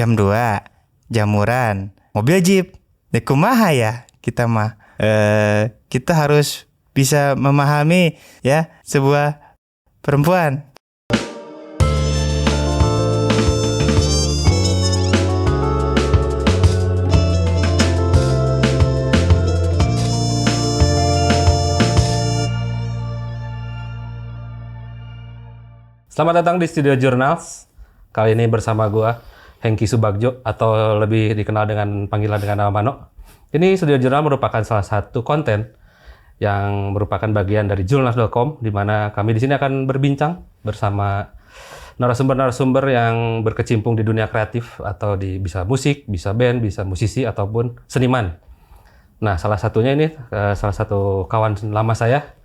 jam 2, jamuran, mobil jeep. Kumaha ya kita mah. Kita harus bisa memahami ya sebuah perempuan. Selamat datang di Studio Journals. Kali ini bersama gua Hengki Subagjo atau lebih dikenal dengan panggilan dengan nama Mano. Ini Studio Journal merupakan salah satu konten yang merupakan bagian dari journals.com, di mana kami di sini akan berbincang bersama narasumber-narasumber yang berkecimpung di dunia kreatif atau di bisa musik, bisa band, bisa musisi ataupun seniman. Nah, salah satunya ini salah satu kawan lama saya.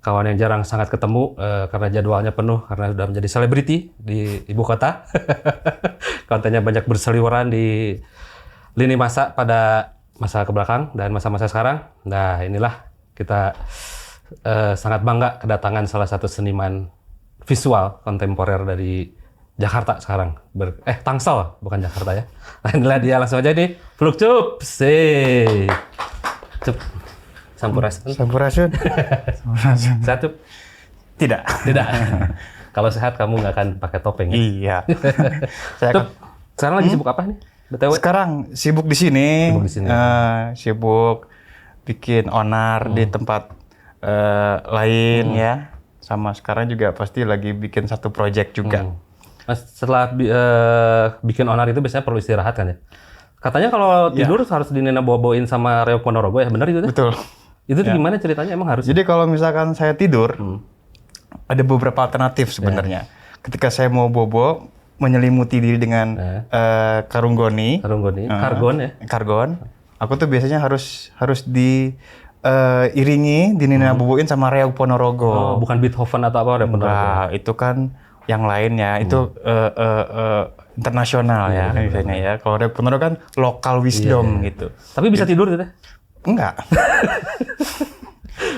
Kawan yang jarang sangat ketemu karena jadwalnya penuh karena sudah menjadi selebriti di ibu kota. Kontennya banyak berseliweran di lini masa pada masa kebelakang dan masa-masa sekarang. Nah, inilah kita sangat bangga kedatangan salah satu seniman visual kontemporer dari Jakarta sekarang. Tangsel, bukan Jakarta ya. Nah, inilah dia, langsung aja nih. Flukcup. Cup. Sampurasun. Sehat, Cup? Tidak. Kalau sehat kamu nggak akan pakai topeng ya? Iya. Cup, sekarang lagi sibuk apa nih? BTW? Sekarang sibuk di sini. Sibuk bikin onar di tempat lain ya. Sama sekarang juga pasti lagi bikin satu project juga. Mas, setelah bikin onar itu biasanya perlu istirahat kan ya? Katanya kalau tidur harus dinena bawa-bawain sama Reok Ponorogo ya, benar itu? Betul. Itu gimana ceritanya, emang harus? Jadi kalau misalkan saya tidur, ada beberapa alternatif sebenarnya. Ketika saya mau bobo, menyelimuti diri dengan karung goni. Kargon ya? Kargon. Aku tuh biasanya harus diiringi, boboin sama Reok Ponorogo. Oh, bukan Beethoven atau apa Reok Ponorogo? Enggak, itu kan yang lainnya. Itu internasional ya, misalnya ya. Kalau Reok Ponorogo kan local wisdom gitu. Tapi bisa tidur gitu? Enggak.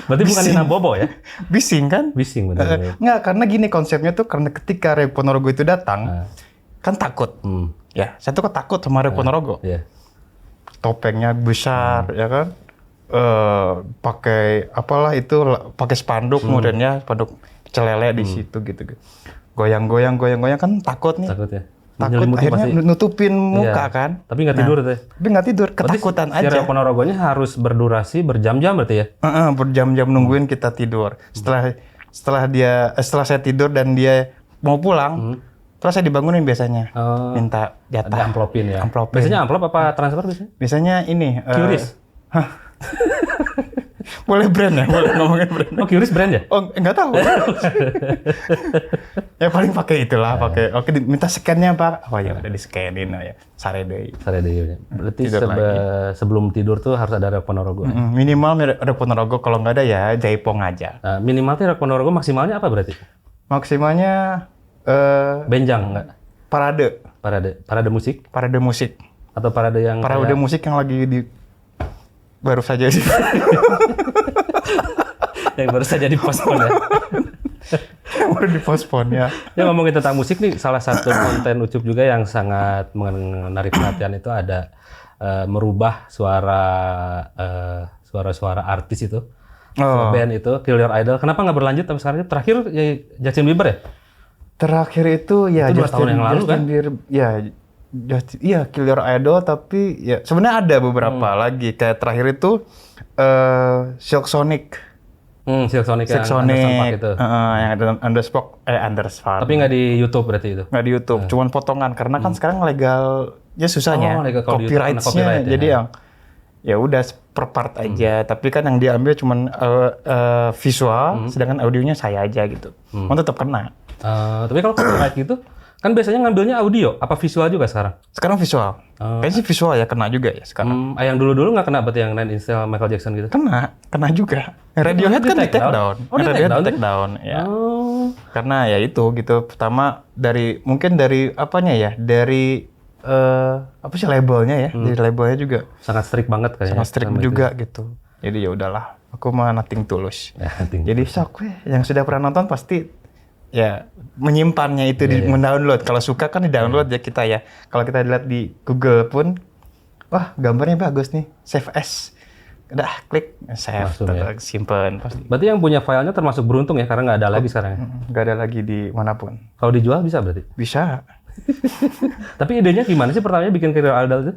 Berarti bukan Nina Bobo ya? Bising kan? Bising benar. Enggak, karena gini konsepnya tuh, karena ketika Reok Ponorogo itu datang, kan takut. Ya, saya tuh takut sama Reok Ponorogo. Topengnya besar, ya kan? Pakai apalah itu, pakai spanduk kemudiannya, spanduk celele di situ gitu. Goyang-goyang kan takut nih. Takut ya? Takut akhirnya nutupin muka kan. Tapi nggak tidur tuh ya? Tapi nggak tidur, ketakutan aja. Si Reok Ponorogonya harus berdurasi berjam-jam berarti ya? Berjam-jam nungguin kita tidur. Setelah saya tidur dan dia mau pulang, terus saya dibangunin biasanya. Minta jatah. Ada amplopin ya? Amplopin. Biasanya amplop apa transfer biasanya? Biasanya ini. QRIS? Boleh brand ya? Boleh ngomongin brand. Oh, QRIS brand ya? Oh, enggak tahu. Ya paling pakai itulah, pakai. Oke, minta scan-nya Pak. Oh ya udah di-scanin ya. Saredei. Berarti sebelum tidur tuh harus ada Reok Ponorogo. Minimal Reok Ponorogo, kalau nggak ada ya Jaipong aja. Nah, minimalnya Reok Ponorogo maksimalnya apa berarti? Maksimalnya benjang enggak? Parade musik? Parade musik. Atau parade musik yang lagi baru saja yang baru saja dipospon ya. Yang baru dipospon ya. Ya, ngomongin tentang musik nih, salah satu konten Ucup juga yang sangat menarik perhatian itu ada merubah suara artis itu. Band itu Kill Your Idol. Kenapa nggak berlanjut sampai sekarang? Terakhir ya Justin Bieber ya? Terakhir itu ya itu 2 tahun yang lalu kan? Iya, Kill Your Idol, tapi ya sebenarnya ada beberapa lagi. Kayak terakhir itu Silk Sonic. Silk Sonic yang itu. Yang ada Underspark. Tapi nggak di YouTube berarti itu? Nggak di YouTube, cuman potongan. Karena kan sekarang legal, ya susahnya. Copyright-nya. Jadi yang ya udah per part aja. Tapi kan yang diambil cuman visual, sedangkan audionya saya aja gitu. Mau tetap kena. Tapi kalau copyright gitu, kan biasanya ngambilnya audio, apa visual juga sekarang? Sekarang visual. Kayaknya sih visual ya, kena juga ya sekarang. Yang dulu-dulu nggak kena berarti yang Nine Inch Nails, Michael Jackson gitu? Kena juga. Radiohead kan di take down. Radiohead di take down ya. Karena ya itu gitu. Pertama mungkin dari apanya ya? Dari apa sih labelnya ya? Dari labelnya juga sangat strict banget kayaknya. Sangat strict juga gitu. Jadi ya udahlah, aku mah nothing tulus. Ya, jadi sok yang sudah pernah nonton pasti ya menyimpannya itu di mendownload. Kalau suka kan di download ya kita ya. Kalau kita lihat di Google pun, wah gambarnya bagus nih, save as. Udah klik save, simpen pasti. Berarti yang punya filenya termasuk beruntung ya karena nggak ada lagi sekarang ya? Nggak ada lagi di manapun. Kalau dijual bisa berarti? Bisa. Tapi idenya gimana sih pertamanya bikin Kill Your Idol itu?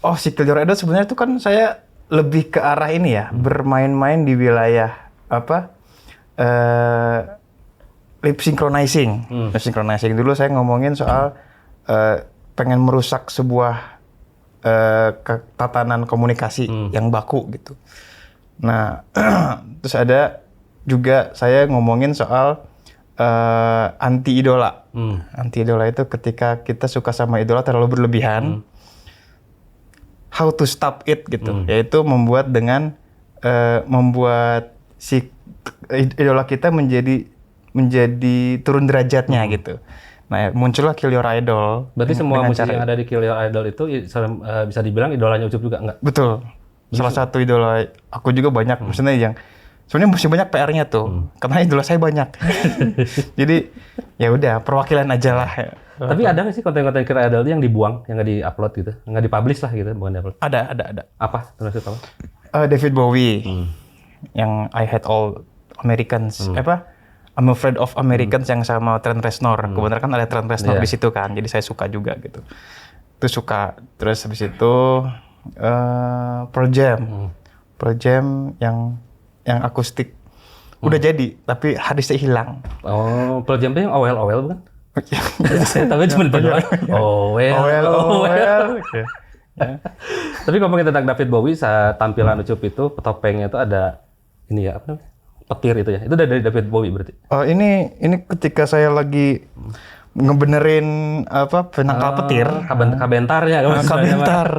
Oh, si Kill Your Idol sebenarnya itu kan saya lebih ke arah ini ya, bermain-main di wilayah apa? Lip synchronizing. Lip synchronizing dulu saya ngomongin soal pengen merusak sebuah tatanan komunikasi yang baku gitu. Nah, terus ada juga saya ngomongin soal anti idola. Anti idola itu ketika kita suka sama idola terlalu berlebihan. How to stop it gitu. Yaitu membuat si idola kita menjadi turun derajatnya gitu. Nah, muncullah Kill Your Idol. Berarti semua musisi yang ada di Kill Your Idol itu bisa dibilang idolanya Ucup juga nggak? Betul. Salah satu idola aku juga banyak. Maksudnya yang sebenarnya masih banyak PR-nya tuh. Karena idola saya banyak. Jadi ya udah perwakilan aja lah. Tapi ada nggak sih konten-konten Kill Your Idol yang dibuang, yang nggak di-upload gitu, nggak di-publish lah gitu, bukan di-upload? Ada. Apa? Terus apa? David Bowie. Yang I Hate All Americans. I'm Afraid of Americans yang sama Trent Reznor. Kebetulan kan ada Trent Reznor di situ kan. Jadi saya suka juga gitu. Itu suka. Terus habis itu Pearl Jam. Pearl Jam yang akustik. Udah jadi, tapi hadisnya hilang. Oh, Pearl Jam yang OWL bukan? Saya tahu cuma berdoa. OWL. Tapi ngomongin tentang David Bowie, saat tampilan Ucup itu topengnya itu ada ini ya, apa namanya? Petir itu ya. Itu dari David Bowie berarti. Oh, ini ketika saya lagi ngebenerin penangkal petir. Kabentarnya. Kabentar.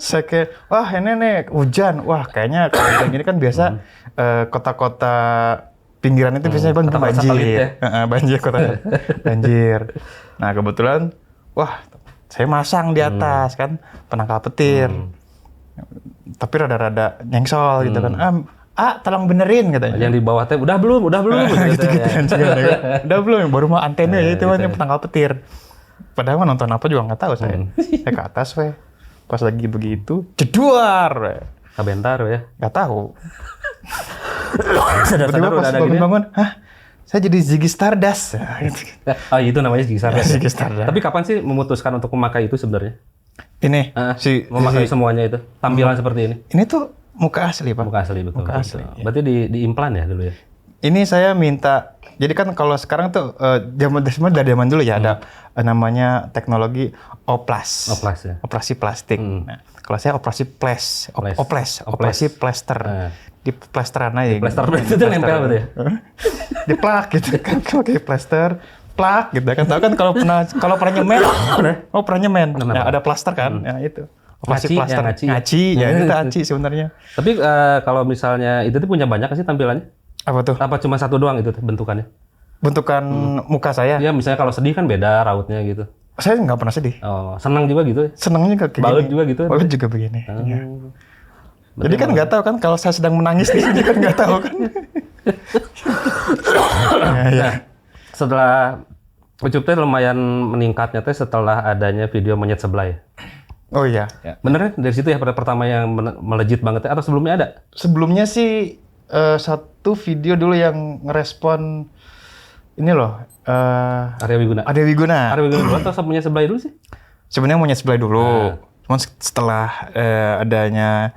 Saya kayak, wah ini nih hujan. Wah kayaknya kalau hujan gini kan biasa kota-kota pinggiran itu biasanya bang banjir. Banjir. Nah kebetulan, wah saya masang di atas kan penangkal petir. Tapi rada-rada nyengsol gitu kan. Tolong benerin katanya. Yang di bawah teh udah belum gitu kan. Udah belum, baru mau antena ya itu kan penangkal petir. Padahal mah nonton apa juga nggak tahu saya. Saya ke atas pas lagi begitu jeduar. Kabentar ya. Nggak tahu. Sadar pas bangun, saya jadi Ziggy Stardust. Itu namanya Ziggy Stardust. Ziggy Stardust. Tapi kapan sih memutuskan untuk memakai itu sebenarnya? Ini memakai semuanya itu, tampilan seperti ini. Ini tuh muka asli, Pak. Muka asli, betul. Muka asli. Ya. Berarti diimplan ya dulu ya? Ini saya minta, jadi kan kalau sekarang tuh dari zaman dulu ya ada namanya teknologi oplas. Oplas ya? Operasi plastik. Nah, kalau saya operasi operasi plaster. Di plasteran aja. Plaster itu nempel berarti ya? Di plak gitu kan, pakai plaster. Plak gitu kan, tahu kan kalau pernah nyemen, pernah nyemen. Nah, ada plaster kan, ya itu. Operasi plaster, ngaci, ya itu ngaci sebenarnya. Tapi kalau misalnya itu tuh punya banyak sih tampilannya? Apa tuh? Apa cuma satu doang itu bentukannya? Bentukan muka saya? Iya, misalnya kalau sedih kan beda rautnya gitu. Saya nggak pernah sedih. Oh, senang juga gitu? Senangnya kayak gini. Balut juga gitu? Balut juga begini. Ya. Jadi kan nggak tahu kan kalau saya sedang menangis dia kan nggak tahu kan. Ya. Setelah Ucup teh lumayan meningkatnya teh setelah adanya video Monyet Sebelah ya? Oh iya. Bener kan? Dari situ ya pertama yang melejit banget atau sebelumnya ada? Sebelumnya sih satu video dulu yang ngerespon ini loh. Arya Wiguna. Arya Wiguna dulu atau Monyet Sebelah dulu sih? Sebenarnya Monyet Sebelah dulu. Cuman setelah adanya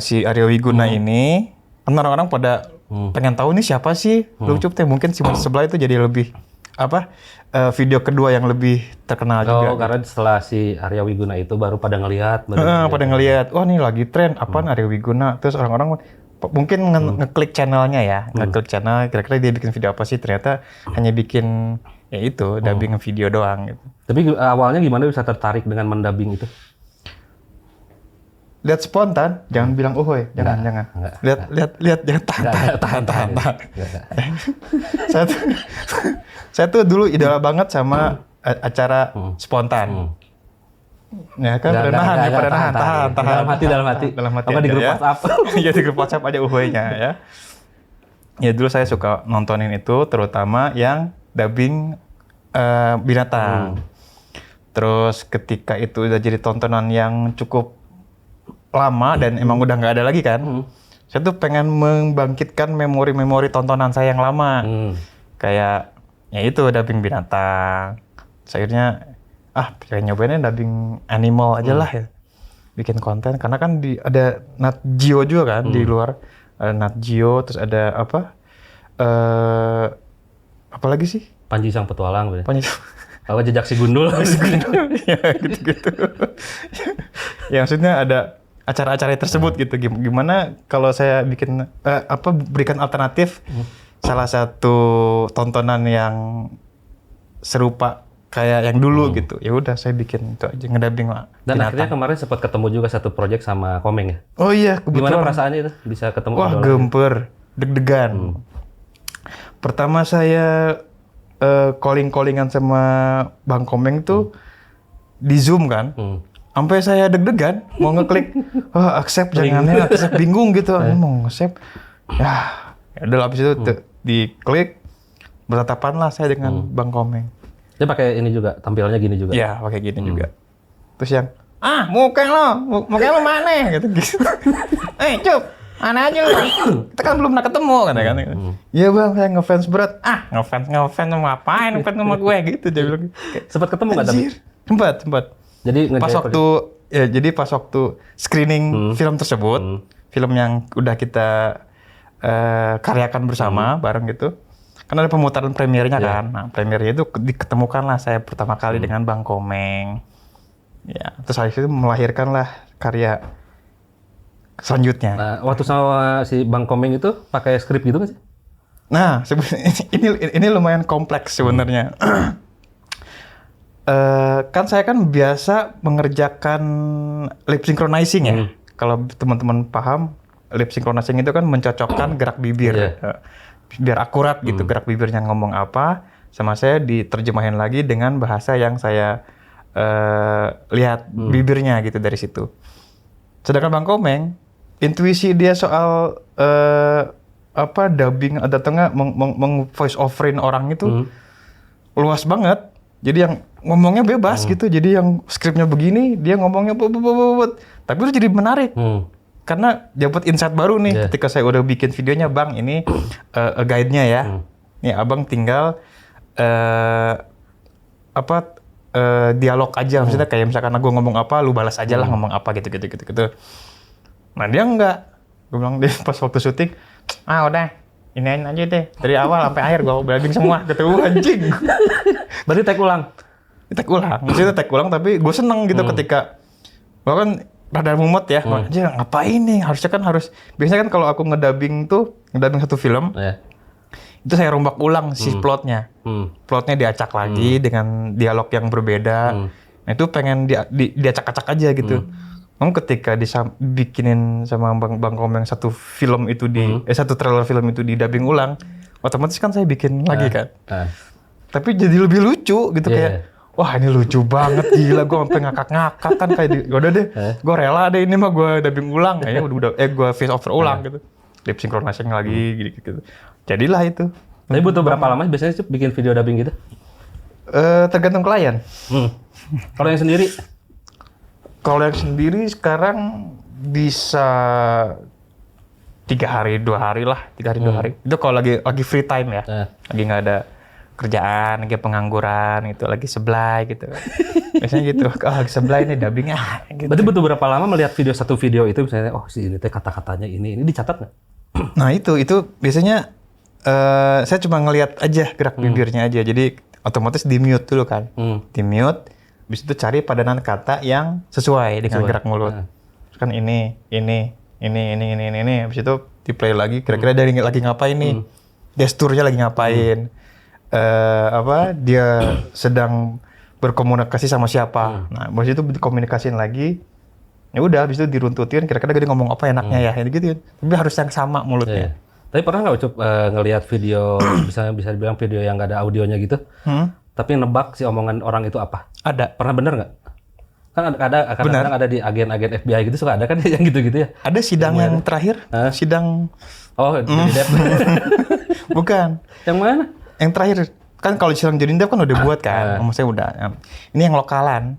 si Arya Wiguna ini, kan orang-orang pada pengen tahu nih siapa sih Ucup teh. Mungkin si Monyet Sebelah itu jadi lebih video kedua yang lebih terkenal juga. Oh, karena setelah si Arya Wiguna itu baru pada ngelihat. Pada ngelihat, wah nih lagi tren, apaan Arya Wiguna. Terus orang-orang mungkin ngeklik channelnya ya, ngeklik channel, kira-kira dia bikin video apa sih. Ternyata hanya bikin, ya itu, dubbing video doang. Gitu. Tapi awalnya gimana bisa tertarik dengan mendubbing itu? Lihat spontan, jangan bilang jangan. Lihat, jangan tahan. Saya tuh dulu idola banget sama acara spontan. Ya kan pada nahan. Dalam hati. Dalam hati apa di grup WhatsApp? Iya di grup WhatsApp aja nya ya. Ya dulu saya suka nontonin itu, terutama yang dubbing binatang. Terus ketika itu udah jadi tontonan yang cukup lama dan emang udah nggak ada lagi kan, saya tuh pengen membangkitkan memori-memori tontonan saya yang lama. Kayak ya itu dubbing binatang. Terus akhirnya pengen nyobainnya dubbing animal aja lah ya. Bikin konten karena kan ada Nat Geo juga kan di luar. Ada Nat Geo, terus ada apa lagi sih? Panji Sang Petualang. Apa Jejak Si Gundul. Ya gitu-gitu. Ya maksudnya ada acara-acara tersebut gitu. Gimana kalau saya bikin berikan alternatif salah satu tontonan yang serupa kayak yang dulu gitu. Ya udah saya bikin itu aja, ngedubbing lah. Dan akhirnya kemarin sempat ketemu juga satu project sama Komeng ya? Oh iya, kebetulan. Gimana perasaannya itu bisa ketemu? Wah, gemper, deg-degan. Pertama saya calling-callingan sama Bang Komeng tuh di Zoom kan. Sampai saya deg-degan mau ngeklik, accept jangannya, accept bingung gitu. Mau accept. Ya udah habis itu diklik, bertatapan lah saya dengan Bang Komeng. Dia pakai ini juga, tampilannya gini juga? Iya, pakai gini juga. Terus yang, muka lo mana? Gitu. Cup, mana aja lo? Kita kan belum pernah ketemu kan. Iya bang, saya ngefans berat. Ngefans sama ngapain ngefans sama gue gitu. Dia bilang. Sempat ketemu nggak tapi? Sempat. Jadi pas waktu screening film tersebut, film yang udah kita karyakan bersama bareng gitu. Kan ada pemutaran premiernya kan. Nah, premiernya itu diketemukanlah saya pertama kali dengan Bang Komeng. Ya, terus habis itu melahirkanlah karya selanjutnya. Nah, waktu sama si Bang Komeng itu pakai skrip gitu nggak sih? Nah, ini lumayan kompleks sebenarnya. Kan saya kan biasa mengerjakan lip synchronizing ya. Kalau teman-teman paham, lip synchronizing itu kan mencocokkan gerak bibir. Biar akurat gitu gerak bibirnya ngomong apa, sama saya diterjemahin lagi dengan bahasa yang saya lihat bibirnya gitu dari situ. Sedangkan Bang Komeng, intuisi dia soal dubbing atau tengah voice overin orang itu luas banget. Jadi yang ngomongnya bebas gitu. Jadi yang skripnya begini, dia ngomongnya tapi itu jadi menarik. Karena dapat insight baru nih ketika saya udah bikin videonya, Bang, ini guide-nya ya. Nih Abang tinggal dialog aja, maksudnya kayak misalkan gue ngomong apa, lu balas aja lah ngomong apa gitu. Nah dia enggak, gue bilang dia pas waktu syuting, udah iniin aja deh dari awal sampai akhir gue dubbing semua, gitu anjing. Berarti take ulang, maksudnya take ulang tapi gue seneng gitu ketika bahkan rada mumet ya, aja ngapain nih? Biasanya kan kalau aku ngedubbing satu film, itu saya rombak ulang plotnya. Plotnya diacak lagi dengan dialog yang berbeda. Nah itu pengen diacak-acak aja gitu. Ketika bikinin sama Bang Komeng satu film itu satu trailer film itu didubbing ulang, otomatis kan saya bikin lagi kan. Tapi jadi lebih lucu gitu kayak. Wah ini lucu banget, gila gue sampai ngakak-ngakak kan kayak udah deh, gue rela deh ini mah gue dubbing ulang, kayaknya gue face over ulang gitu, lip synchronizing lagi gitu. Jadilah itu. Tapi butuh berapa lama biasanya sih bikin video dubbing gitu? Tergantung klien. Kalau yang sendiri? Kalau yang sendiri sekarang bisa 3 hari 2 hari lah, 3 hari 2 hari. Itu kalau lagi free time ya, lagi nggak ada kerjaan, lagi pengangguran gitu, lagi seblay gitu. Biasanya gitu, lagi seblay nih dubbingnya. Gitu. Berarti butuh berapa lama melihat satu video itu misalnya, si ini teh kata-katanya ini dicatat nggak? Nah itu biasanya saya cuma ngelihat aja gerak bibirnya aja, jadi otomatis di mute dulu kan, di mute, habis itu cari padanan kata yang sesuai dengan gerak mulut. Kan ini, habis itu di play lagi, kira-kira dari lagi ngapain nih, gesturnya lagi ngapain. Dia sedang berkomunikasi sama siapa. Nah, habis itu dikomunikasiin lagi. Ya udah, habis itu diruntutin kira-kira dia ngomong apa enaknya ya, gitu. Tapi harus yang sama mulutnya. Tapi pernah nggak ngelihat video, bisa dibilang video yang nggak ada audionya gitu, tapi nebak si omongan orang itu apa? Ada. Pernah bener nggak? Kan kadang-kadang ada di agen-agen FBI gitu suka ada kan yang gitu-gitu ya. Ada sidang yang terakhir, sidang Johnny Depp. Bukan. Yang mana? Yang terakhir kan kalau sidang Johnny Depp kan udah buat kan, maksudnya udah. Ini yang lokalan.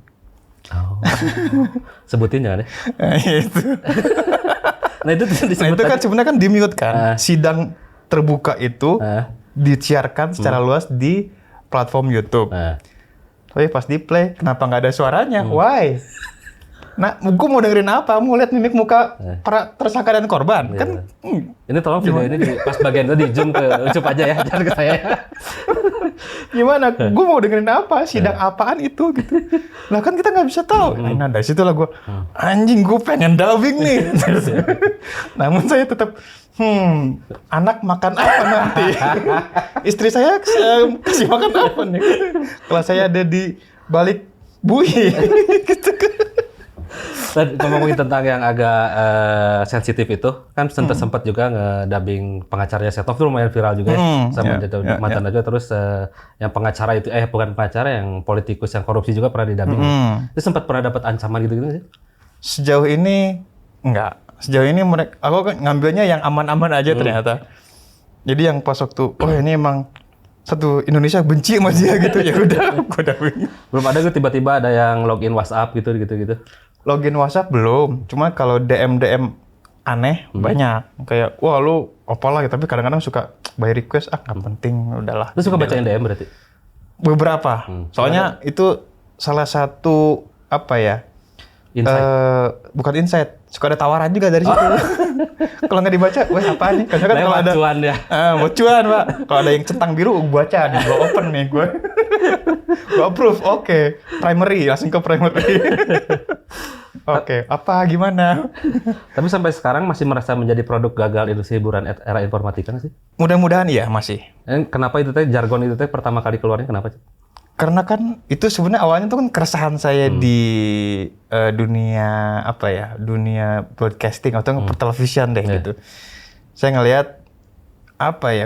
Oh. Sebutin jangan deh. Itu. Nah itu kan sebenarnya kan di-mute kan. Sidang terbuka itu disiarkan secara luas di platform YouTube. Tapi pas di play, kenapa nggak ada suaranya? Why? Nah, gue mau dengerin apa? Mau lihat mimik muka para tersangka dan korban? Kan? Ini tolong video ini pas bagian itu di zoom ke Ucup aja ya, jangan ke saya. Gimana? Gue mau dengerin apa? Sidang apaan itu gitu? Lah kan kita nggak bisa tahu. Nah dari situ lah gue, anjing gue pengen dubbing nih. Namun saya tetap, anak makan apa nanti? Istri saya kasih makan apa nih? Kalau saya ada di balik bui, gitu kan. Ngomongin tentang yang agak sensitif itu, kan sempat juga nge-dubbing pengacaranya Setnov itu lumayan viral juga ya, sama mantan aja. Terus yang pengacara itu, bukan pengacara, yang politikus yang korupsi juga pernah di-dubbing. Itu sempat pernah dapat ancaman gitu-gitu sih? Sejauh ini enggak. Sejauh ini aku kan ngambilnya yang aman-aman aja ternyata. Jadi yang pas waktu, ini emang satu Indonesia benci sama dia gitu, ya udah gue dubbing. Belum ada tuh tiba-tiba ada yang login WhatsApp gitu. Login WhatsApp belum, cuma kalau DM aneh banyak. Kayak, wah lu apalah, tapi kadang-kadang suka by request, nggak penting, udahlah. Lu suka bacain DM berarti? Beberapa. Soalnya itu salah satu, bukan insight, suka ada tawaran juga dari situ. Kalau nggak dibaca, wah apaan nih? Karena kan kalau ada cuan ya. Cuan, Pak. Kalau ada yang centang biru, gue baca, gue open nih, gue approve, oke. Primary, langsung ke primary. Oke, apa gimana? Tapi sampai sekarang masih merasa menjadi produk gagal industri hiburan era informatika nggak sih? Mudah-mudahan iya masih. Kenapa itu jargon itu pertama kali keluarnya kenapa sih? Karena kan itu sebenarnya awalnya tuh kan keresahan saya di dunia dunia broadcasting atau pertelevisian deh gitu. Saya ngelihat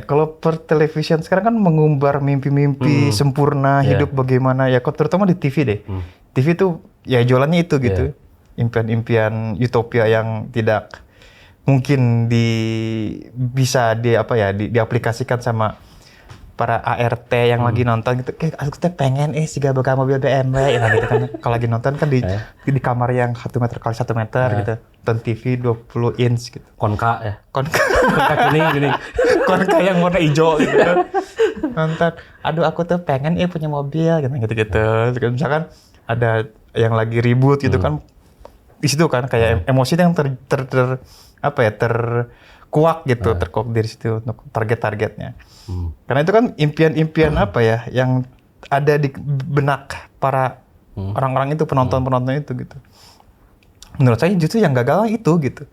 kalau pertelevisian sekarang kan mengumbar mimpi-mimpi sempurna hidup bagaimana ya, terutama di TV deh. TV tuh ya jualannya itu gitu. Impian-impian utopia yang tidak mungkin bisa diaplikasikan sama para ART yang lagi nonton gitu. Kayak aku tuh pengen siga boga mobil BMW gitu kan. Kalau lagi nonton kan di kamar yang 1 meter kali 1 meter gitu. Nonton TV 20 inch gitu. Konka ya. Konka gini. Konka yang warna hijau gitu. Nonton, aduh aku tuh pengen punya mobil gitu. Misalkan ada yang lagi ribut gitu kan. Di situ kan kayak emosi yang terkuak gitu, terkuak dari situ untuk target-targetnya. Karena itu kan impian-impian yang ada di benak para orang-orang itu, penonton-penonton itu gitu. Menurut saya justru yang gagal itu gitu.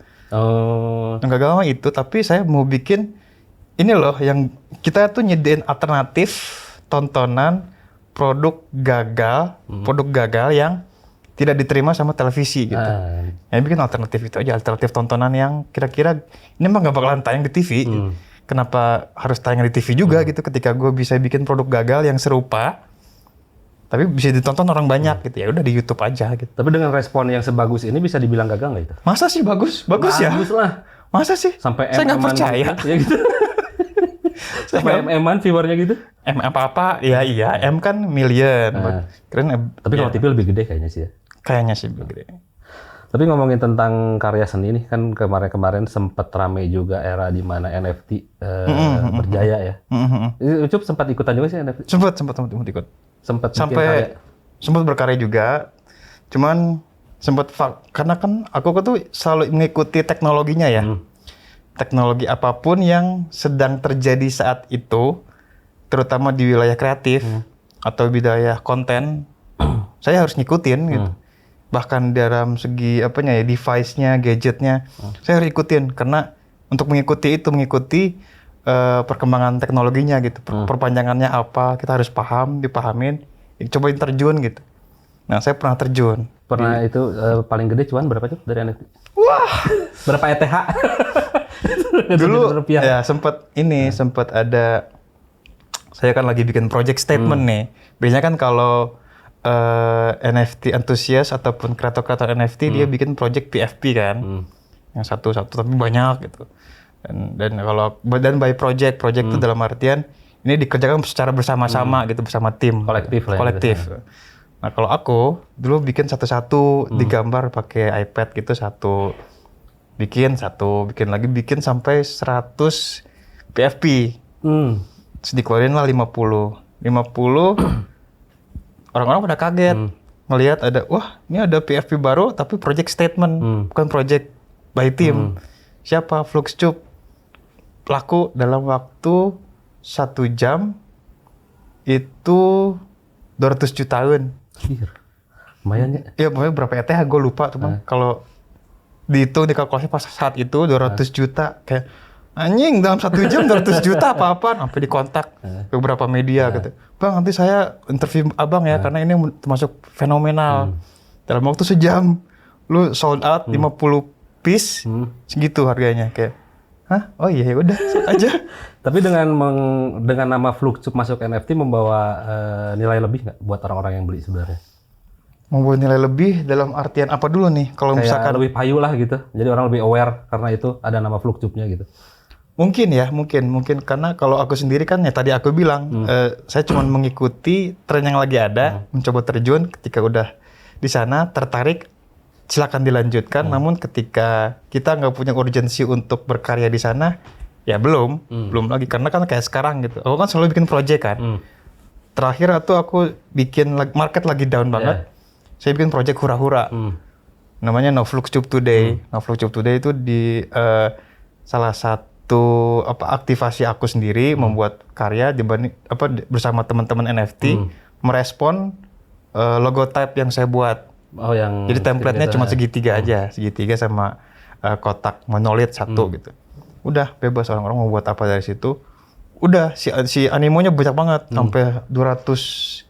Yang gagal itu, tapi saya mau bikin ini loh, yang kita tuh nyediain alternatif tontonan produk gagal yang tidak diterima sama televisi gitu. Yang bikin alternatif itu aja, alternatif tontonan yang kira-kira ini mah nggak bakalan tayang di TV. Kenapa harus tayang di TV juga gitu? Ketika gue bisa bikin produk gagal yang serupa, tapi bisa ditonton orang banyak gitu, ya udah di YouTube aja gitu. Tapi dengan respon yang sebagus ini bisa dibilang gagal nggak itu? Masa sih bagus ya? Bagus lah. Masa sih? Sampai saya nggak percaya. Ya gitu. Sampai M-an viewernya gitu? M apa-apa, ya iya. M kan million. Keren. Tapi kalau TV lebih gede kayaknya sih ya. Kayaknya sih lebih gede. Tapi ngomongin tentang karya seni nih, kan kemarin sempat ramai juga era di mana NFT berjaya ya. Ucup sempat ikutan juga sih NFT? Sempat ikut. Sempat berkarya juga. Cuman karena kan aku tuh selalu mengikuti teknologinya ya. Teknologi apapun yang sedang terjadi saat itu, terutama di wilayah kreatif atau wilayah konten, saya harus ngikutin gitu. Bahkan dalam segi device-nya, gadgetnya, saya harus ikutin karena untuk mengikuti perkembangan teknologinya gitu. Perpanjangannya apa, kita harus dipahamin, cobain terjun gitu. Nah, saya pernah terjun. Pernah itu paling gede cuan berapa tuh dari NFT? Wah, berapa ETH? Dulu ya sempat ada, saya kan lagi bikin project statement nih. Biasanya kan kalau NFT antusias ataupun kreator-kreator NFT dia bikin project PFP kan, yang satu-satu tapi banyak gitu. Dan kalau by project itu dalam artian ini dikerjakan secara bersama-sama gitu, bersama tim kolektif. Nah kalau aku dulu bikin satu-satu digambar pakai iPad gitu, bikin bikin sampai 100 PFP. Terus dikeluarin lah 50 orang-orang pada kaget ngelihat ini ada PFP baru tapi project statement, bukan project by team. Siapa? Fluxcube. Laku dalam waktu 1 jam itu 200 jutaan. Lumayan ya? Iya, pokoknya berapa ETH gue lupa tuh bang. Kalau dihitung dikalkulasi pas saat itu 200 juta kayak anjing dalam 1 jam 200 juta apa-apaan, sampai dikontak beberapa media gitu. Bang nanti saya interview abang ya karena ini termasuk fenomenal. Dalam waktu sejam lu sold out 50 piece segitu harganya kayak. Hah? Oh iya ya udah aja. Tapi dengan nama Fluxcube masuk NFT membawa nilai lebih nggak buat orang-orang yang beli sebenarnya? Membawa nilai lebih dalam artian apa dulu nih? Kalau misalkan lebih payu lah gitu. Jadi orang lebih aware karena itu ada nama Fluxcube-nya gitu. Mungkin karena kalau aku sendiri kan ya tadi aku bilang saya cuma mengikuti tren yang lagi ada, mencoba terjun ketika udah di sana tertarik silakan dilanjutkan. Namun ketika kita nggak punya urgensi untuk berkarya di sana ya belum lagi karena kan kayak sekarang gitu. Aku kan selalu bikin project kan. Terakhir tuh aku bikin market lagi down banget. Saya bikin project hura-hura. Namanya No Fluxcube Today. No Fluxcube Today itu di salah satu aktivasi aku sendiri membuat karya bersama teman-teman NFT merespon logotype yang saya buat. Jadi template-nya cuma segitiga aja, segitiga sama kotak monolith satu gitu. Udah bebas orang-orang mau buat apa dari situ. Udah si animonya banyak banget sampai 200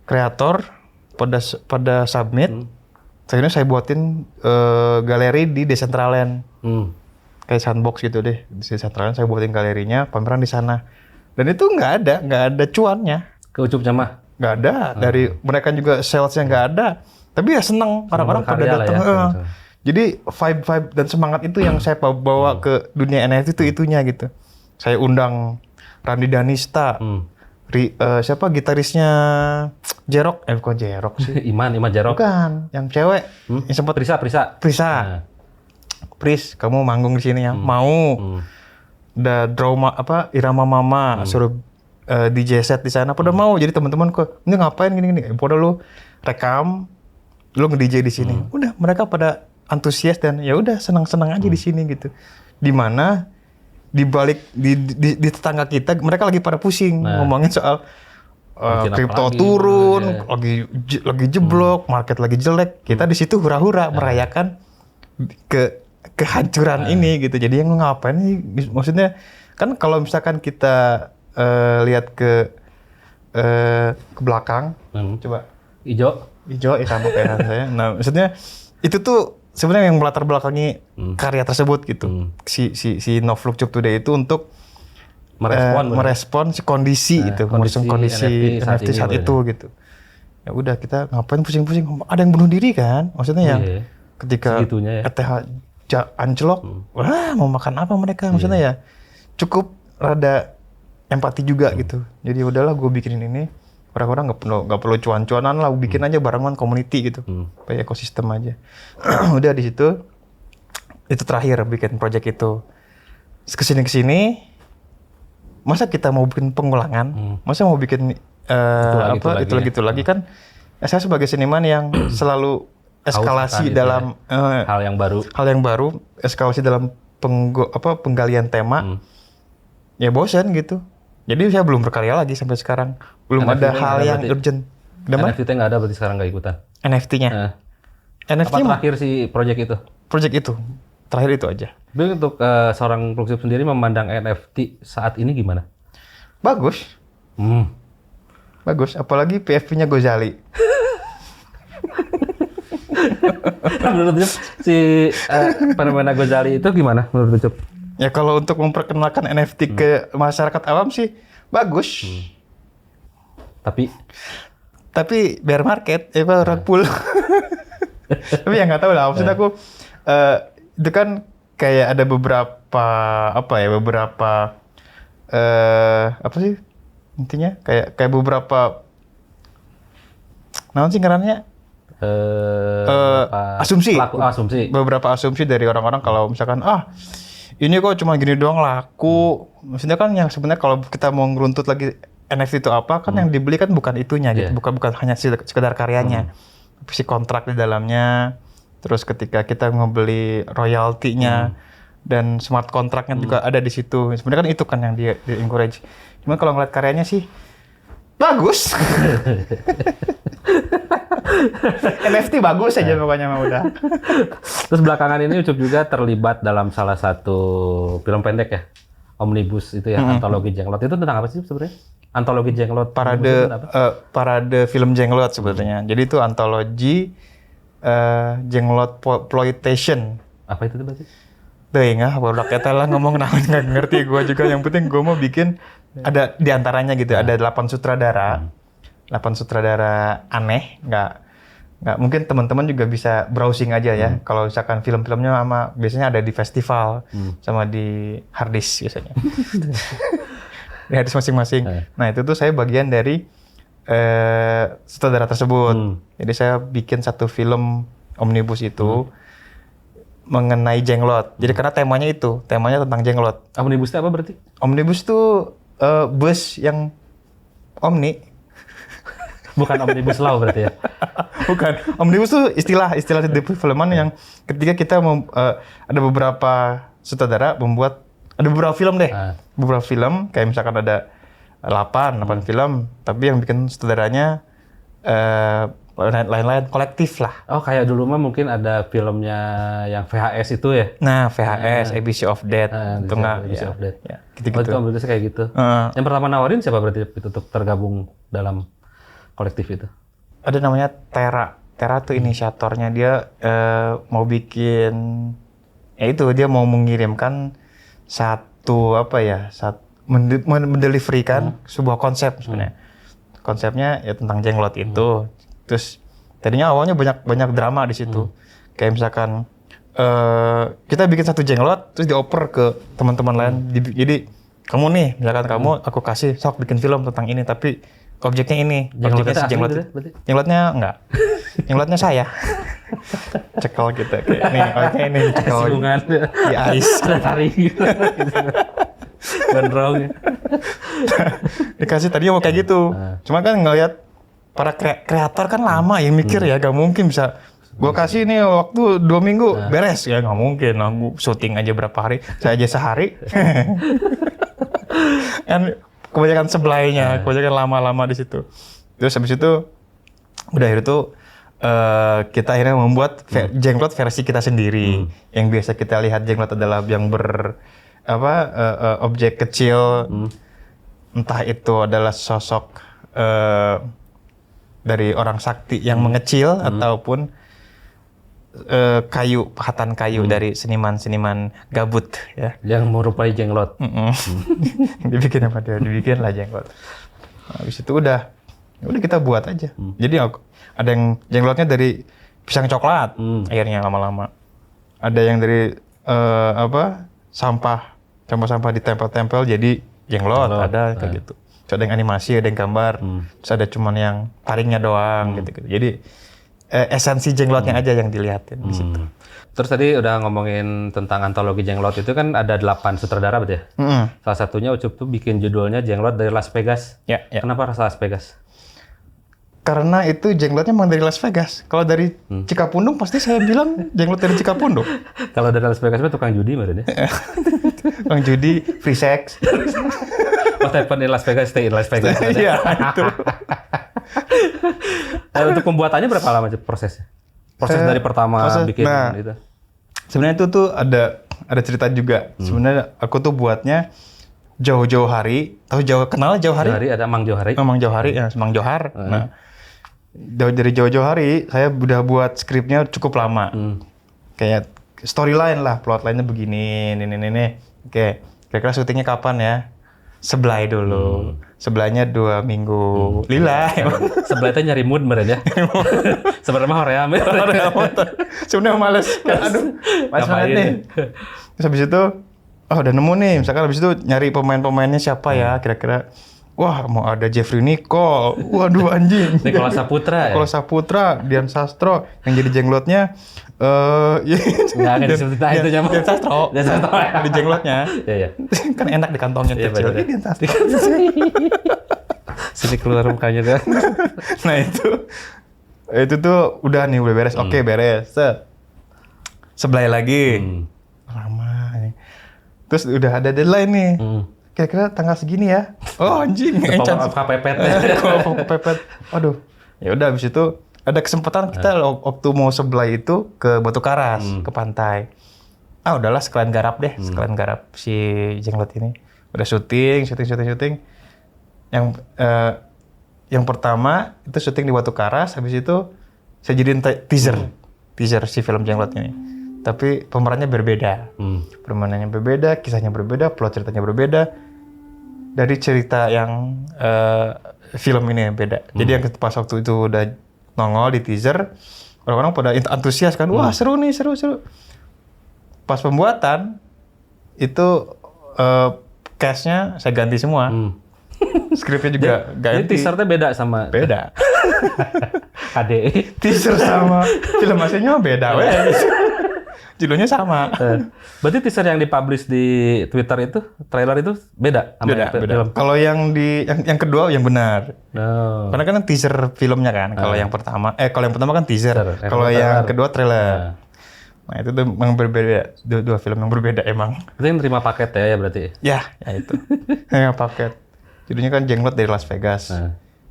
kreator pada submit. Akhirnya saya buatin galeri di Decentraland. Kayak sandbox gitu deh. Di Decentraland saya buatin galerinya, pameran di sana. Dan itu nggak ada cuannya. Keucupnya mah? Nggak ada. Dari mereka juga salesnya nggak ada. Tapi ya seneng orang-orang pada datang. Jadi vibe dan semangat itu yang saya bawa ke dunia NFT itunya gitu. Saya undang Randy Danista, siapa gitarisnya Jerok? Bukan Jerok sih. Iman Jerok. Bukan, yang cewek. Yang sempat Prisa. Pris, kamu manggung di sini ya? Mau. Udah Irama Mama suruh DJ set di sana. Pada mau. Jadi teman-teman kok ini ngapain gini-gini? Pada lu rekam, lu nge-DJ di sini. Udah mereka pada antusias dan ya udah senang-senang aja di sini gitu. Di mana di balik di tetangga kita mereka lagi pada pusing ngomongin soal kripto turun, lagi jeblok, market lagi jelek. Kita di situ hura-hura merayakan kehancuran ini gitu. Jadi yang ngapain sih? Maksudnya kan kalau misalkan kita lihat ke belakang, coba hijau sama kayak saya. Nah, maksudnya itu tuh sebenarnya yang melatar belakangi karya tersebut gitu. Si No Fluxcube Today itu untuk merespon si kondisi itu, kondisi NFT saat itu gitu. Ya udah kita ngapain pusing-pusing? Ada yang bunuh diri kan? Maksudnya yang ketika ETH anjlok, wah mau makan apa mereka? Maksudnya ya cukup rada empati juga gitu. Jadi udahlah gue bikinin ini. Orang-orang nggak perlu cuan-cuanan lah, bikin aja barengan community gitu, kayak ekosistem aja. Udah di situ, itu terakhir bikin project itu. Kesini, masa kita mau bikin pengulangan, masa mau bikin itu lagi kan? Saya sebagai seniman yang selalu eskalasi dalam hal yang baru, eskalasi dalam penggalian tema, ya bosan gitu. Jadi saya belum berkarya lagi sampai sekarang. Belum NFT ada hal yang urgent. NFT nggak ada berarti sekarang nggak ikutan? NFT-nya? NFT apa terakhir si project itu? Project itu. Terakhir itu aja. Tapi untuk seorang Fluxcube sendiri memandang NFT saat ini gimana? Bagus. Bagus. Apalagi PFP-nya Gozali. Menurut si fenomena Gozali itu gimana menurut Ucup? Ya kalau untuk memperkenalkan NFT ke masyarakat awam sih bagus. Tapi tapi bear market, rug pull. Tapi ya nggak tahu lah, maksud aku itu kan kayak ada beberapa apa sih intinya kayak beberapa naon sih ngarannya asumsi. Beberapa asumsi dari orang-orang kalau misalkan ini kok cuma gini doang laku. Maksudnya kan yang sebenarnya kalau kita mau ngeruntut lagi NFT itu apa kan yang dibeli kan bukan itunya gitu, bukan hanya sekedar karyanya, tapi si kontrak di dalamnya. Terus ketika kita membeli royaltinya dan smart kontraknya juga ada di situ. Sebenarnya kan itu kan yang di encourage. Cuma kalau ngeliat karyanya sih bagus. NFT bagus aja pokoknya mah udah. Terus belakangan ini Ucup juga terlibat dalam salah satu film pendek ya, Omnibus itu ya, antologi Jenglot. Itu tentang apa sih sebenarnya? Antologi Jenglot. Parade film Jenglot sebetulnya. Jadi itu antologi Jenglot Ploitation. Apa itu berarti? Tuh ya, baru kata lah ngomong nggak ngerti gue juga. Yang penting gue mau bikin ada di antaranya gitu. Ada 8 sutradara. 8 sutradara aneh, nggak mungkin teman-teman juga bisa browsing aja ya. Kalau misalkan film-filmnya biasanya ada di festival sama di harddisk biasanya. Di harddisk masing-masing. Nah itu tuh saya bagian dari sutradara tersebut. Jadi saya bikin satu film Omnibus itu mengenai Jenglot. Jadi karena temanya tentang Jenglot. Omnibus itu apa berarti? Omnibus itu bus yang Omni. Bukan Omnibus Law berarti ya? Bukan. Omnibus itu istilah di perfilman yang ketika kita ada beberapa sutradara ada beberapa film deh. Beberapa film, kayak misalkan ada 8 film, tapi yang bikin sutradaranya lain-lain kolektif lah. Oh, kayak dulu mah mungkin ada filmnya yang VHS itu ya? Nah, VHS, ABC of Death. Itu nggak? ABC of Death. Ya, gitu-gitu. Oh, itu Omnibus kayak gitu. Yang pertama nawarin siapa berarti untuk tergabung dalam kolektif itu? Ada namanya Tera. Tera tuh inisiatornya, dia mau bikin, dia mau mengirimkan mendeliverykan sebuah konsep sebenarnya. Konsepnya ya tentang Jenglot itu. Terus tadinya awalnya banyak drama di situ. Kayak misalkan kita bikin satu Jenglot, terus dioper ke teman-teman lain. Jadi kamu nih, misalkan aku kasih sok bikin film tentang ini, tapi objeknya ini. Jenglotnya enggak. Jenglotnya saya. Cekel gitu. Kayak ini cekel. Singgungan. Di ais. Ada taring gitu. Gondrong. Dikasih tadinya mau kayak gitu. Cuma kan ngeliat para kreator kan lama ya mikir ya. Gak mungkin bisa. Gue kasih ini waktu 2 minggu beres. Ya gak mungkin. Aku syuting aja berapa hari. Saya aja sehari. Kan kebanyakan sebelahnya, kebanyakan lama-lama di situ. Terus habis itu, udah itu kita akhirnya membuat Jenglot versi kita sendiri. Yang biasa kita lihat Jenglot adalah yang objek kecil, entah itu adalah sosok dari orang sakti yang mengecil ataupun pahatan kayu dari seniman-seniman gabut ya. Yang merupai Jenglot. Dibikin apa dia? Dibikin lah Jenglot. Habis itu udah kita buat aja. Jadi ada yang Jenglotnya dari pisang coklat, akhirnya lama-lama. Ada yang dari sampah ditempel-tempel jadi Jenglot, ada kayak gitu. Terus ada yang animasi, ada yang gambar. Terus ada cuman yang taringnya doang gitu. Jadi esensi Jenglotnya aja yang dilihatin di situ. Terus tadi udah ngomongin tentang antologi Jenglot itu kan ada 8 sutradara berarti ya? Salah satunya Ucup tuh bikin judulnya Jenglot dari Las Vegas. Ya. Kenapa Las Vegas? Karena itu Jenglotnya memang dari Las Vegas. Kalau dari Cikapundung pasti saya bilang Jenglot dari Cikapundung. Kalau dari Las Vegas itu tukang judi maksudnya? Tukang judi, free sex. What happened in Las Vegas, stay in Las Vegas. Iya, itu. Untuk pembuatannya berapa lama prosesnya? Proses dari pertama bikin itu. Sebenarnya itu tuh ada cerita juga. Sebenarnya aku tuh buatnya jauh-jauh hari. Kenal jauh hari? Ada Mang Johari. Mang Johari, ya, Mang Johar. Nah, dari jauh-jauh hari saya udah buat skripnya cukup lama. Kayak storyline lah, plotline-nya begini, ini. Oke, kira-kira syutingnya kapan ya? Seblay dulu. sebelahnya 2 minggu. Lila. Sebelahnya nyari mood meren ya. Sebenarnya mah hoream. Sebenarnya males. Aduh, males banget nih. Terus habis itu, udah nemu nih. Misalkan habis itu nyari pemain-pemainnya siapa ya kira-kira. Wah, mau ada Jeffrey Nicole. Waduh, anjing. Nicholas Saputra ya? Nicholas Saputra, Dian Sastro. Yang jadi jenglotnya, nggak akan disebut itu nyaman. Dian Sastro. Dian Sastro. Di jenglotnya. Iya. Kan enak di kantongnya kecil. Dian Sastro. Sini keluar mukanya tuh. Nah itu tuh udah nih, udah beres. Oke, beres. Sebelah lagi. Lama nih. Terus udah ada deadline nih. Kira-kira tanggal segini ya. Oh anjing, kepepet. Kepepet. Aduh. Ya udah habis itu ada kesempatan kita waktu mau sebelah itu ke Batu Karas, ke pantai. Udahlah sekalian garap deh, sekalian garap si jenglot ini. Udah syuting. Yang pertama itu syuting di Batu Karas, habis itu saya jadiin teaser si film jenglot ini. Tapi pemerannya berbeda. Permainannya berbeda, kisahnya berbeda, plot ceritanya berbeda. Dari cerita yang film ini yang beda. Jadi yang pas waktu itu udah nongol di teaser, orang-orang pada antusias kan, wah seru nih, seru. Pas pembuatan, itu cast-nya saya ganti semua. Skripnya juga ganti. Jadi teasernya beda sama? Beda. KDE. Teaser sama film aslinya beda. Judulnya sama. Berarti teaser yang dipublish di Twitter itu, trailer itu beda sama beda. Kalau yang kedua yang benar. Karena kan teaser filmnya kan. Kalau yang pertama kan teaser. Kalau yang kedua trailer. Nah itu tuh memang berbeda. Dua film yang berbeda emang. Itu yang terima paket ya berarti? Ya itu. Yang paket. Judulnya kan Jenglot dari Las Vegas.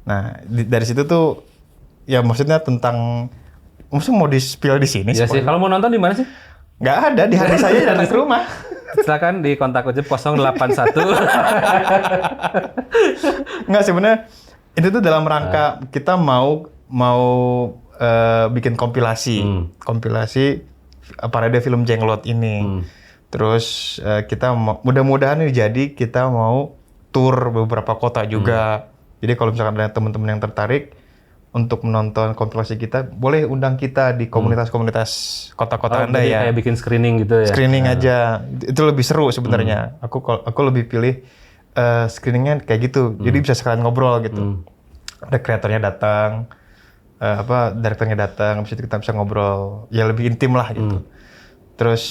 Nah dari situ tuh ya maksudnya tentang mau di-spill di sini. Iya sih. Kalau mau nonton di mana sih? Nggak ada, di hari saya datang ke rumah. Silakan di kontak Ucup 081. Nggak, sebenarnya itu tuh dalam rangka kita mau bikin kompilasi parade film Jenglot ini. Terus kita mudah-mudahan ini jadi kita mau tur beberapa kota juga. Jadi kalau misalkan ada teman-teman yang tertarik untuk menonton kompilasi kita, boleh undang kita di komunitas-komunitas kota-kota Anda ya. Kayak bikin screening gitu ya? Screening aja. Itu lebih seru sebenarnya. Aku lebih pilih screeningnya kayak gitu. Jadi bisa sekalian ngobrol gitu. Ada kreatornya datang, direkturnya datang, habis itu kita bisa ngobrol. Ya lebih intim lah gitu. Terus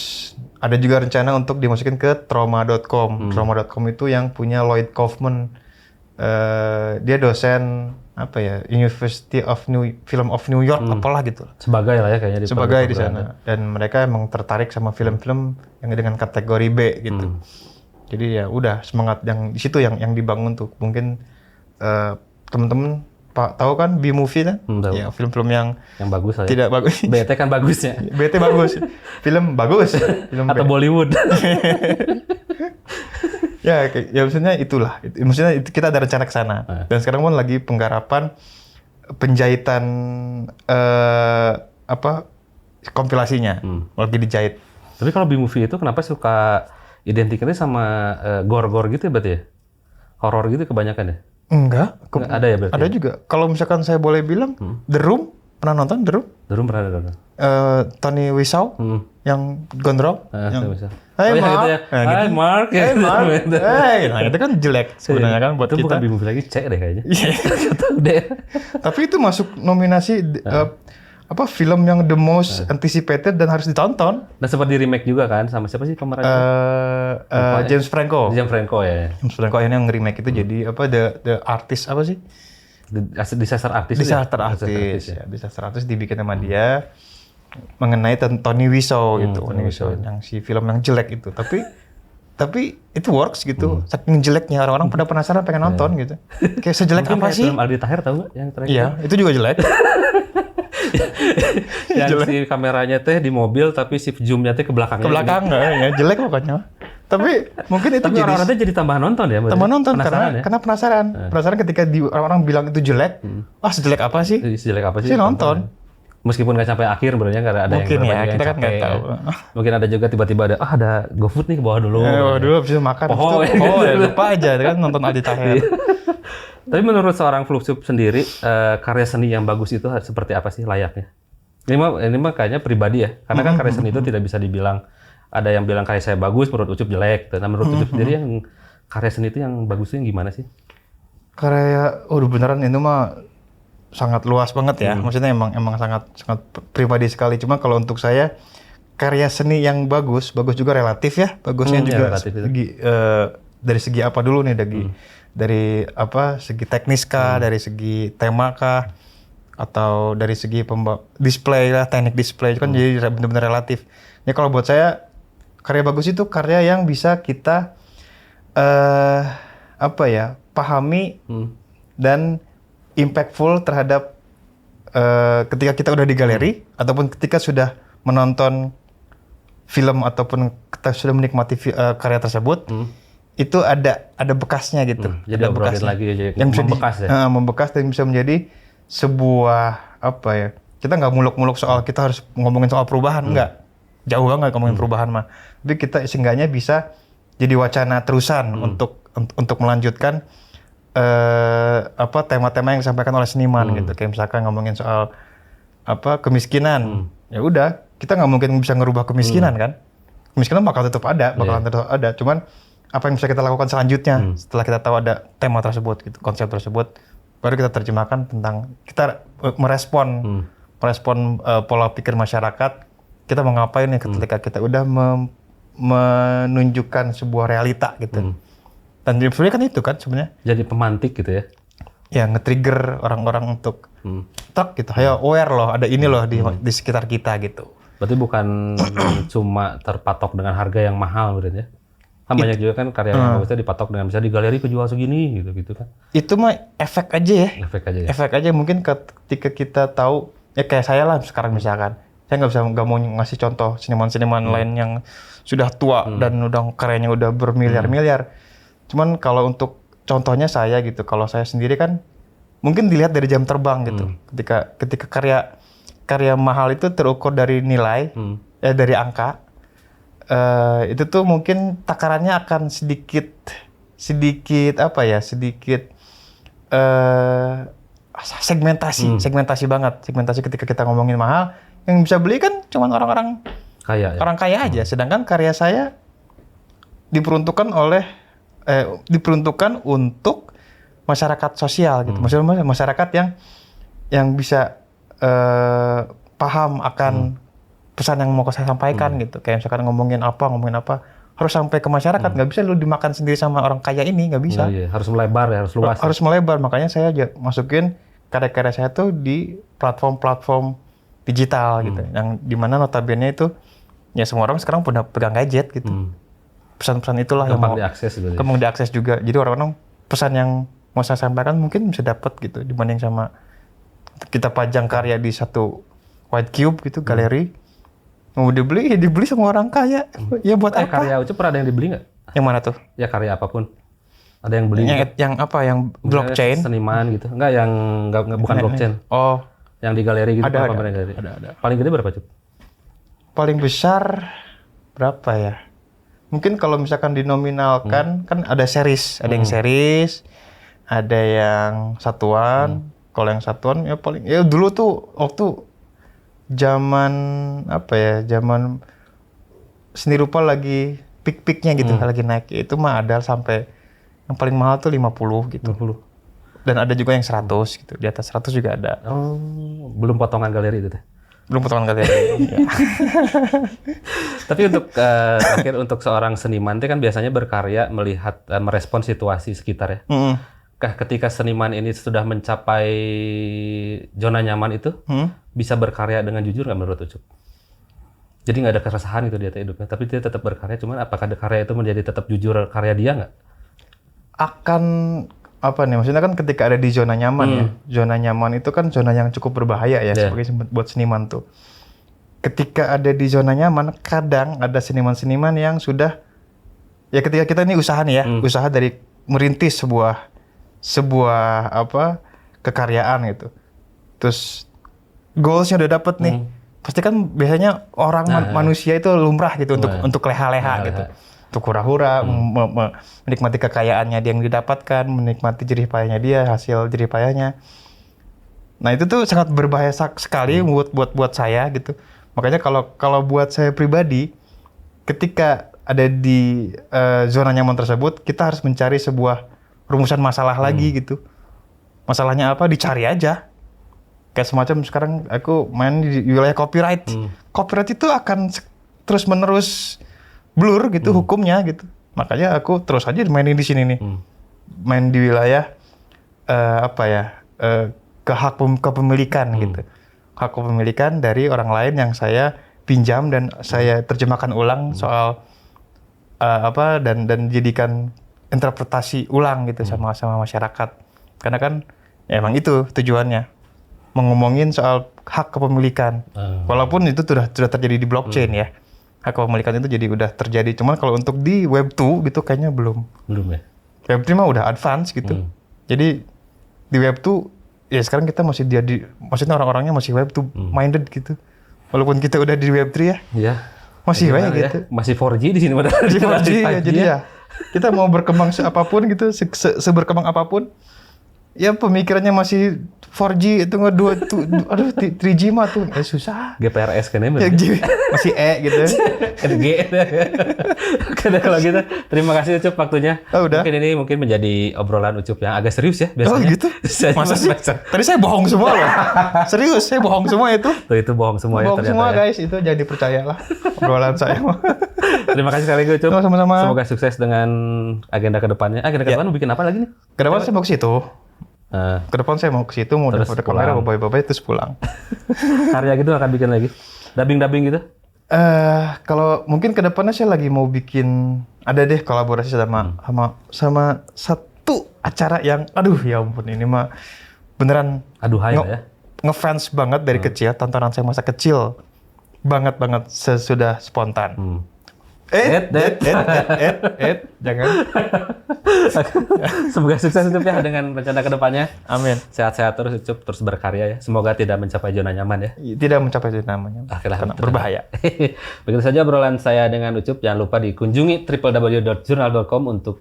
ada juga rencana untuk dimasukin ke trauma.com. Trauma.com itu yang punya Lloyd Kaufman. Dia dosen University of Film of New York, apalah gitu. Sebagai lah ya kayaknya. Sebagai di sana. Dan mereka emang tertarik sama film-film yang dengan kategori B gitu. Jadi ya udah semangat yang di situ yang dibangun tuh. Mungkin teman-teman tahu kan B-movie kan? Ya film-film yang bagus lah ya. Tidak bagus. BT kan bagusnya. BT bagus. Film bagus. Film atau Bollywood. Ya maksudnya itulah. Maksudnya kita ada rencana ke sana. Dan sekarang pun lagi penggarapan penjahitan kompilasinya. Lagi dijahit. Tapi kalau B-movie itu kenapa suka identiknya sama gore-gore gitu ya berarti ya? Horor gitu kebanyakan ya? Enggak. Ada ya berarti? Ada juga. Kalau misalkan saya boleh bilang, The Room, pernah nonton The Room? The Room pernah nonton. Tony Wiseau yang gondrong. Hey Mark. Hey Mark. Nah itu kan jelek sebenarnya kan buat itu kita. Itu bukan B-movie lagi, C deh kayaknya. Tapi itu masuk nominasi film yang the most anticipated dan harus ditonton. Dan sempat di remake juga kan sama siapa sih pemerannya? James Franco. James Franco ya. James Franco ini yang remake itu jadi the artist apa sih? Disaster Artist. Disaster Artist dibikin sama dia mengenai Tony Wiseau gitu. Tony Wiseau yang si film yang jelek itu. Tapi itu works gitu. Saking jeleknya orang-orang pada penasaran pengen nonton gitu. Kayak sejelek apa sih? Film Aldi Taher tahu nggak yang terakhir? Iya, itu juga jelek. Yang si kameranya teh di mobil tapi si zoomnya teh ke belakangnya. Ke belakang ya, jelek pokoknya. Tapi mungkin itu tapi orang-orang jadi tambah nonton ya. Tambah nonton karena penasaran. Penasaran ketika orang bilang itu jelek. Wah, sejelek apa sih? Sejelek apa sih? Nonton. Meskipun nggak sampai akhir, sebenarnya nggak ada mungkin yang kita kan nggak tahu. Mungkin ada juga tiba-tiba ada GoFood nih ke bawah dulu. Dulu habis itu makan. Lupa aja kan nonton Aldi Taher. Tapi menurut seorang Fluxup sendiri, karya seni yang bagus itu seperti apa sih layaknya? Ini mah kayaknya pribadi ya, karena kan karya seni itu tidak bisa dibilang, ada yang bilang karya saya bagus, menurut Ucup jelek. Nah, menurut Ucup sendiri yang karya seni itu yang bagus itu yang gimana sih? Karya, beneran itu mah sangat luas banget ya. Maksudnya emang sangat pribadi sekali. Cuma kalau untuk saya, karya seni yang bagus juga relatif ya. Bagusnya juga dari segi apa dulu nih, dari apa, segi teknis kah, dari segi tema kah, atau dari segi display lah, teknik display itu kan jadi benar-benar relatif. Ya kalau buat saya karya bagus itu karya yang bisa kita pahami dan impactful terhadap ketika kita udah di galeri ataupun ketika sudah menonton film ataupun kita sudah menikmati karya tersebut. Itu ada bekasnya gitu. Jadi ada bekasnya lagi yang bisa membekas membekas dan bisa menjadi sebuah kita nggak muluk-muluk soal kita harus ngomongin soal perubahan, nggak, jauh banget ngomongin perubahan mah. Tapi kita seenggaknya bisa jadi wacana terusan untuk melanjutkan tema-tema yang disampaikan oleh seniman gitu. Kayak misalkan ngomongin soal kemiskinan, ya udah kita nggak mungkin bisa ngerubah kemiskinan kan. Kemiskinan bakalan tetap ada, cuman apa yang bisa kita lakukan selanjutnya setelah kita tahu ada tema tersebut gitu, konsep tersebut, baru kita terjemahkan tentang kita merespon pola pikir masyarakat, kita mau ngapain nih ketika kita udah menunjukkan sebuah realita gitu. Dan sebenarnya kan itu kan sebenarnya jadi pemantik gitu ya. Ya, nge-trigger orang-orang untuk gitu, ayo aware loh, ada ini loh di sekitar kita gitu. Berarti bukan cuma terpatok dengan harga yang mahal berarti ya. Kan banyak juga kan karya yang bagusnya dipatok dengan bisa di galeri kejual segini gitu kan. Itu mah efek aja ya. Efek aja Mungkin ketika kita tahu, ya kayak saya lah sekarang misalkan. Saya nggak mau ngasih contoh seniman-seniman lain yang sudah tua dan udah karyanya udah bermiliar-miliar. Cuman kalau untuk contohnya saya gitu, kalau saya sendiri kan mungkin dilihat dari jam terbang gitu. Ketika karya mahal itu terukur dari nilai, dari angka. Itu tuh mungkin takarannya akan sedikit segmentasi banget. Segmentasi ketika kita ngomongin mahal, yang bisa beli kan cuma orang-orang kaya, orang kaya aja. Sedangkan karya saya diperuntukkan untuk masyarakat sosial gitu. Maksudnya masyarakat yang bisa paham akan pesan yang mau saya sampaikan gitu. Kayak misalkan ngomongin apa, harus sampai ke masyarakat. Nggak bisa lu dimakan sendiri sama orang kaya ini, nggak bisa. Iya. Harus melebar ya, harus luas. Harus melebar, makanya saya masukin karya-karya saya tuh di platform digital gitu. Yang dimana notabene itu, ya semua orang sekarang punya pegang gadget gitu. Pesan-pesan itulah yang gampang diakses juga. Jadi orang-orang pesan yang mau saya sampaikan mungkin bisa dapat gitu, dibanding sama kita pajang karya di satu white cube gitu, galeri. Mau dibeli sama orang kaya. Ya buat apa? Karya Ucup pernah ada yang dibeli nggak? Yang mana tuh? Ya karya apapun. Ada yang beli? Yang apa? Yang blockchain? Seniman gitu. Enggak, yang bukan blockchain. Oh. Yang di galeri gitu. Ada. Paling gede berapa, Cup? Paling besar berapa ya? Mungkin kalau misalkan dinominalkan, kan ada series. Ada yang series, ada yang satuan. Kalau yang satuan ya paling, ya dulu tuh waktu zaman seni rupa lagi peak-peaknya gitu, lagi naik, itu mah ada sampai yang paling mahal tuh 50 gitu. 50. Dan ada juga yang 100 gitu, di atas 100 juga ada. Oh, belum potongan galeri itu teh? Belum potongan galeri. Ya. Tapi untuk terakhir, untuk seorang seniman itu kan biasanya berkarya melihat, merespon situasi sekitar ya. Ketika seniman ini sudah mencapai zona nyaman itu, bisa berkarya dengan jujur nggak menurut Ucup? Jadi nggak ada keresahan gitu di hidupnya, tapi dia tetap berkarya. Cuman apakah karya itu menjadi tetap jujur karya dia nggak? Akan maksudnya kan ketika ada di zona nyaman ya. Zona nyaman itu kan zona yang cukup berbahaya ya, sebagai buat seniman tuh. Ketika ada di zona nyaman, kadang ada seniman-seniman yang sudah, ya ketika kita ini usaha nih ya, usaha dari merintis sebuah kekaryaan gitu. Terus goalsnya udah dapet nih, pasti kan biasanya orang manusia itu lumrah gitu untuk leha-leha gitu, untuk hura-hura, menikmati kekayaannya dia yang didapatkan, menikmati jerih payahnya dia, hasil jerih payahnya. Nah itu tuh sangat berbahaya sekali buat saya gitu. Makanya kalau buat saya pribadi, ketika ada di zona nyaman tersebut, kita harus mencari sebuah rumusan masalah lagi gitu. Masalahnya apa? Dicari aja. Kayak semacam sekarang aku main di wilayah copyright. Copyright itu akan terus-menerus blur gitu hukumnya gitu. Makanya aku terus aja mainin di sini nih. Main di wilayah kepemilikan gitu. Hak kepemilikan dari orang lain yang saya pinjam dan saya terjemahkan ulang soal dan jadikan interpretasi ulang gitu sama masyarakat. Karena kan ya emang itu tujuannya. Mengomongin soal hak kepemilikan. Walaupun itu sudah terjadi di blockchain ya. Hak kepemilikan itu jadi udah terjadi. Cuman kalau untuk di Web 2 gitu kayaknya belum. Belum ya? Web 3 mah udah advance gitu. Jadi di Web 2 ya sekarang kita masih maksudnya orang-orangnya masih Web 2 minded gitu. Walaupun kita udah di Web 3 ya. Iya. Masih banyak gitu. Ya? Masih 4G di sini padahal. Masih 4G ya, jadi ya. Kita mau berkembang seapapun gitu, seberkembang apapun. Ya pemikirannya masih 4G itu nggak 3G mah tuh susah. GPRS kan ya masih gitu. G. Kalau gitu, terima kasih Ucup waktunya. Udah. Mungkin menjadi obrolan Ucup yang agak serius ya biasanya. Oh gitu? Masa sih? Tadi saya bohong semua loh. Serius, saya bohong semua itu. Itu bohong semua ya. Bohong semua guys, itu jangan dipercayalah obrolan saya. Terima kasih sekali lagi Ucup. Sama-sama. Semoga sukses dengan agenda kedepannya. Agenda kedepan mau bikin apa lagi nih? Kedepan saya mau ke situ. Ke depan saya mau ke situ, mau dapat kamera, bawa-bawa terus pulang. Karya gitu akan bikin lagi? Dubbing gitu? Kalau mungkin ke depannya saya lagi mau bikin, ada deh kolaborasi sama satu acara yang, aduh ya ampun ini mah beneran ngefans banget dari kecil, tontonan saya masa kecil. Banget sesudah spontan. Jangan. Semoga sukses Ucup ya dengan rencana kedepannya. Amin. Sehat-sehat terus Ucup, terus berkarya ya. Semoga tidak mencapai zona nyaman ya. Tidak mencapai zona nyaman. Karena berbahaya. Begitu saja obrolan saya dengan Ucup. Jangan lupa dikunjungi www.jurnal.com untuk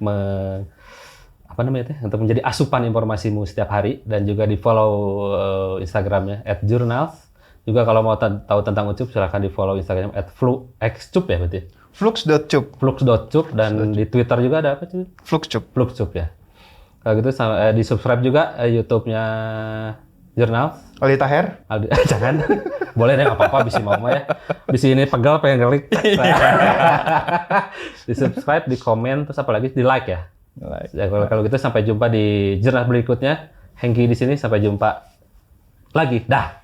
untuk menjadi asupan informasimu setiap hari, dan juga di follow Instagramnya @journals. Juga kalau mau tahu tentang Ucup silahkan di follow Instagram @fluxcup ya berarti. Flux.cup dan di Twitter juga ada apa sih? Fluxcup ya. Kalau gitu di subscribe juga YouTube-nya Jurnal. Aldi Taher. Jangan. Boleh deh, apa-apa bisa mau ya. Di sini pegal pengen klik. Di subscribe, di komen, terus apa lagi? Di like ya. Kalau gitu sampai jumpa di Jurnal berikutnya. Hengki di sini, sampai jumpa lagi. Dah.